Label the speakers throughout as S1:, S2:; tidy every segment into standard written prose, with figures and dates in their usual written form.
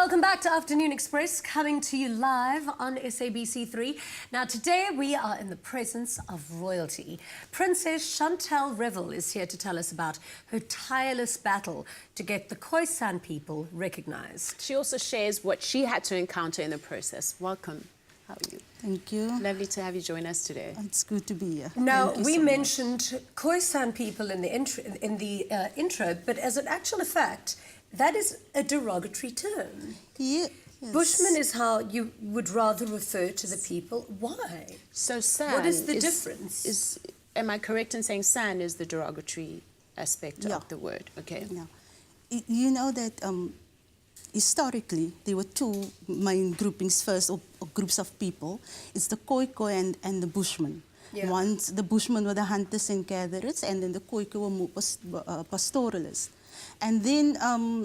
S1: Welcome back to Afternoon Express, coming to you live on SABC3. Now, today we are in the presence of royalty. Princess Chantal Revell is here to tell us about her tireless battle to get the Khoisan people recognized.
S2: She also shares what she had to encounter in the process. Welcome. How are you?
S3: Thank you.
S2: Lovely to have you join us today.
S3: It's good to be here.
S1: Now,
S3: Thank you
S1: we
S3: so
S1: mentioned Khoisan people in the intro, but as an actual fact, that is a derogatory term.
S3: Yes.
S1: Bushman is how you would rather refer to the people. Why?
S2: So San,
S1: what is the difference?
S2: Am I correct in saying San is the derogatory aspect of the word? Okay.
S3: Yeah. You know that historically there were two main groupings first, or groups of people. It's the Khoi and the Bushmen.
S1: Yeah.
S3: Once the Bushmen were the hunters and gatherers, and then the Khoi were more pastoralists. And then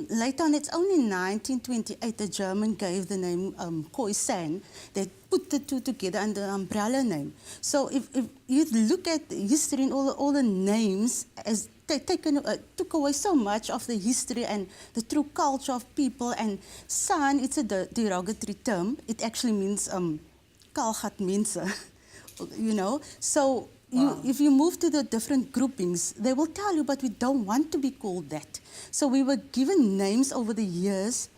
S3: later on, it's only in 1928 the German gave the name Khoisan. They put the two together under the umbrella name. So if you look at history and all the names, as they took away so much of the history and the true culture of people. And San, it's a derogatory term. It actually means kalgat mense, you know. So if you move to the different groupings, they will tell you, but we don't want to be called that. So we were given names over the years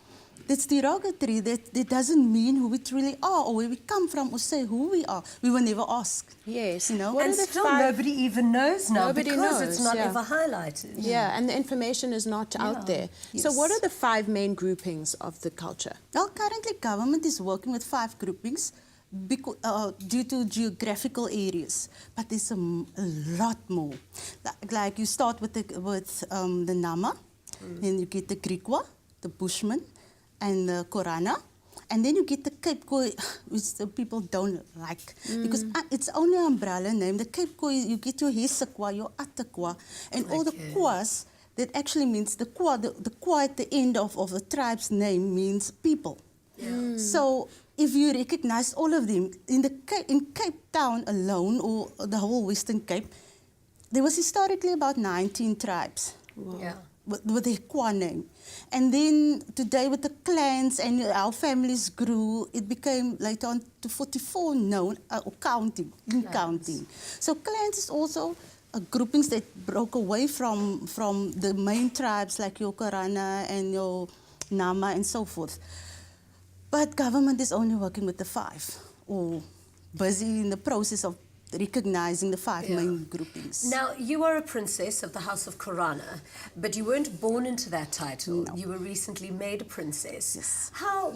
S3: that's derogatory, that doesn't mean who we truly are or where we come from or say who we are. We were never asked.
S2: Yes.
S3: You know?
S1: And still nobody even knows now because it's not ever highlighted.
S2: Yeah, and the information is not out there.
S3: Yes.
S2: So what are the 5 main groupings of the culture?
S3: Well, currently government is working with 5 groupings because, due to geographical areas, but there's a lot more. Like you start with the Nama, then you get the Griqua, the Bushman, and the Korana, and then you get the Cape Khoi, which the people don't like because it's only an umbrella name. The Cape Khoi, you get your Hesekwa, your Atakwa, and all the Kwas. That actually means the Kwa. The Kwa at the end of the tribe's name means people.
S1: Yeah.
S3: So if you recognize all of them, in Cape Town alone, or the whole Western Cape, there was historically about 19 tribes.
S2: Wow.
S1: Yeah.
S3: With the Kwa name. And then today with the clans and our families grew, it became later on to 44 known, or counting. So clans is also groupings that broke away from the main tribes like your Korana and your Nama and so forth. But government is only working with the 5, or busy in the process of recognizing the 5 main groupings.
S1: Now, you are a princess of the House of Korana, but you weren't born into that title.
S3: No.
S1: You were recently made a princess.
S3: Yes.
S1: How,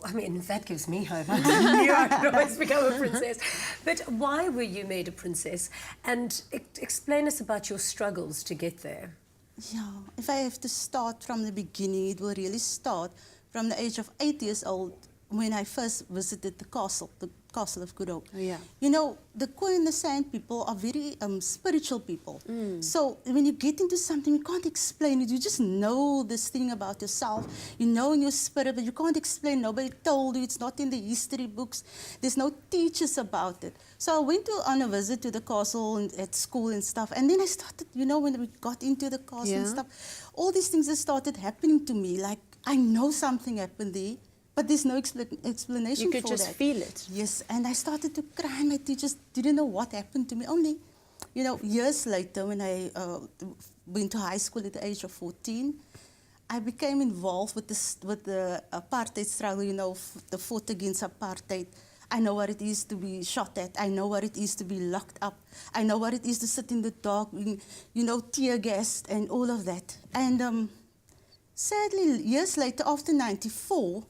S1: I mean, that gives me hope. I knew I could always become a princess. But why were you made a princess? And explain us about your struggles to get there.
S3: Yeah, if I have to start from the beginning, it will really start from the age of 8 years old when I first visited the castle of Kuro.
S2: Oh, yeah.
S3: You know, the Khoi and the San people are very spiritual people. So when you get into something, you can't explain it. You just know this thing about yourself. You know in your spirit, but you can't explain. Nobody told you. It's not in the history books. There's no teachers about it. So I went on a visit to the castle and at school and stuff. And then I started, you know, when we got into the castle and stuff, all these things that started happening to me. Like, I know something happened there, but there's no explanation for that.
S2: You could just feel it.
S3: Yes, and I started to cry. My teachers didn't know what happened to me. Only, you know, years later when I went to high school at the age of 14, I became involved with the apartheid struggle, you know, the fought against apartheid. I know what it is to be shot at. I know what it is to be locked up. I know what it is to sit in the dark, you know, tear gassed and all of that. And sadly, years later, after 94,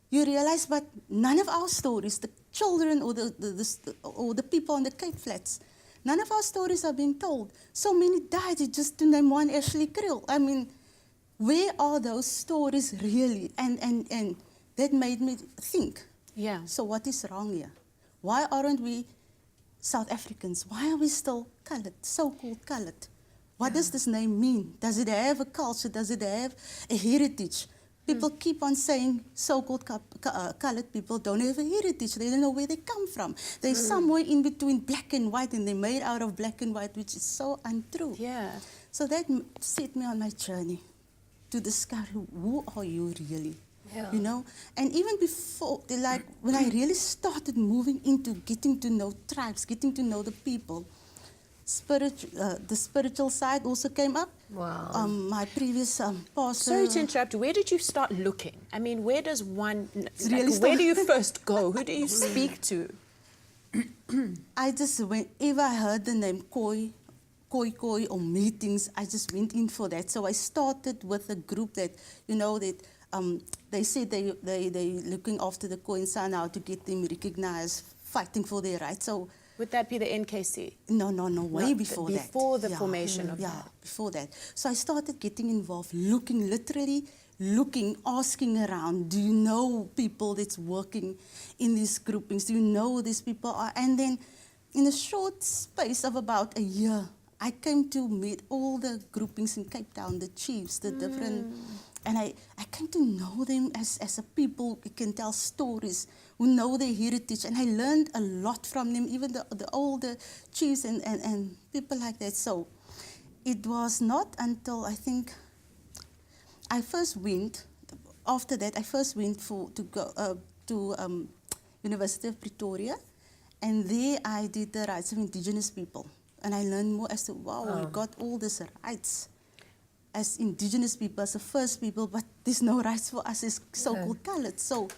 S3: you realize, but none of our stories, the children or the people on the Cape Flats, none of our stories are being told. So many died, just to name one, Ashley Krill. I mean, where are those stories really? And that made me think.
S2: Yeah.
S3: So what is wrong here? Why aren't we South Africans? Why are we still colored, so-called colored? What does this name mean? Does it have a culture? Does it have a heritage? People keep on saying so-called colored people don't have a heritage. They don't know where they come from. They're somewhere in between black and white, and they're made out of black and white, which is so untrue.
S2: Yeah.
S3: So that set me on my journey to discover who are you really. you know. And even before, like when I really started moving into getting to know tribes, getting to know the people, the spiritual side also came up.
S1: Wow.
S3: My previous pastor.
S2: Sorry to interrupt. Where did you start looking? I mean, where does one,
S3: really
S2: where do you first go? Who do you speak to?
S3: I just, whenever I heard the name Koi or meetings, I just went in for that. So I started with a group that, you know, that they said they looking after the Koi and San, how to get them recognized, fighting for their rights. So
S2: would that be the NKC?
S3: No, way before that.
S2: Before the formation of that.
S3: Yeah, before that. So I started getting involved, literally looking, asking around, do you know people that's working in these groupings? Do you know these people are? And then in a short space of about a year, I came to meet all the groupings in Cape Town, the chiefs, the different, and I came to know them as a people who can tell stories, who know their heritage, and I learned a lot from them, even the older chiefs and people like that. So it was not until I think I first went, after that I first went to go to University of Pretoria, and there I did the rights of indigenous people. And I learned more as to, wow, we got all these rights as indigenous people, as the first people, but there's no rights for us as so-called colored. So,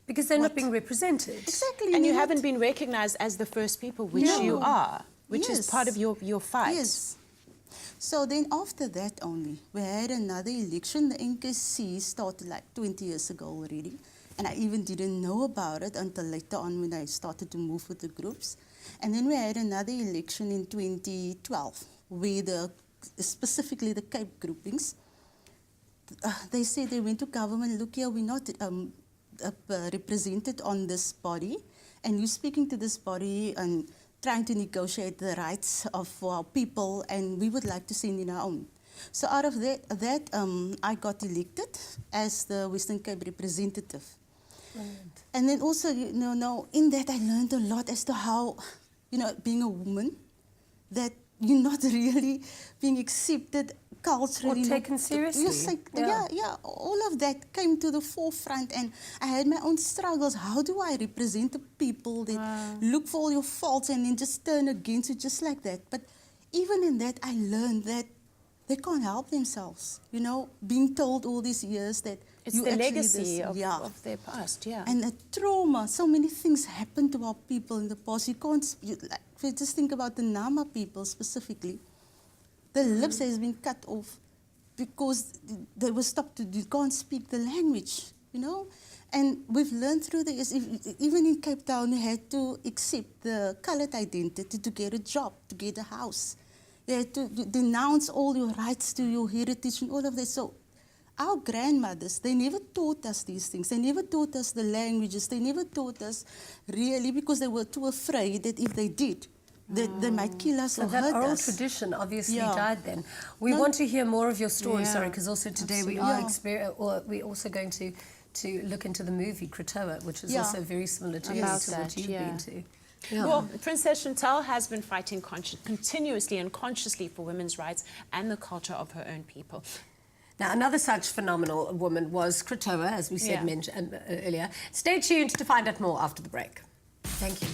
S1: because they're not being represented.
S3: Exactly.
S2: And you haven't been recognized as the first people, which you are, which
S3: Yes.
S2: is part of your fight.
S3: Yes. So then after that only, we had another election. The NKC started like 20 years ago already. And I even didn't know about it until later on when I started to move with the groups. And then we had another election in 2012, where specifically the Cape groupings, they said they went to government, look here, we're not represented on this body, and you're speaking to this body and trying to negotiate the rights for our people, and we would like to send in our own. So out of that I got elected as the Western Cape representative. Right. And then also, you know, in that I learned a lot as to how, you know, being a woman, that you're not really being accepted culturally.
S1: Or taken seriously.
S3: Yeah, all of that came to the forefront, and I had my own struggles. How do I represent the people that look for all your faults and then just turn against you just like that? But even in that, I learned that they can't help themselves, you know, being told all these years that
S2: it's the legacy of their past, yeah.
S3: And the trauma, so many things happened to our people in the past. You can't, like, if you just think about the Nama people specifically, the lips has been cut off because they were stopped, you can't speak the language, you know. And we've learned through the years, even in Cape Town, you had to accept the colored identity to get a job, to get a house. You had to denounce all your rights to your heritage and all of that. So our grandmothers, they never taught us these things. They never taught us the languages. They never taught us really, because they were too afraid that if they did, that they might kill us or hurt us.
S1: So that oral tradition obviously died then. We want to hear more of your story, sorry, because also today we are we're also going to look into the movie Kritoa, which is also very similar to what you've been to. Yeah.
S2: Well, Princess Chantal has been fighting continuously and consciously for women's rights and the culture of her own people.
S1: Now, another such phenomenal woman was Kritoa, as we said mentioned earlier. Stay tuned to find out more after the break. Thank you.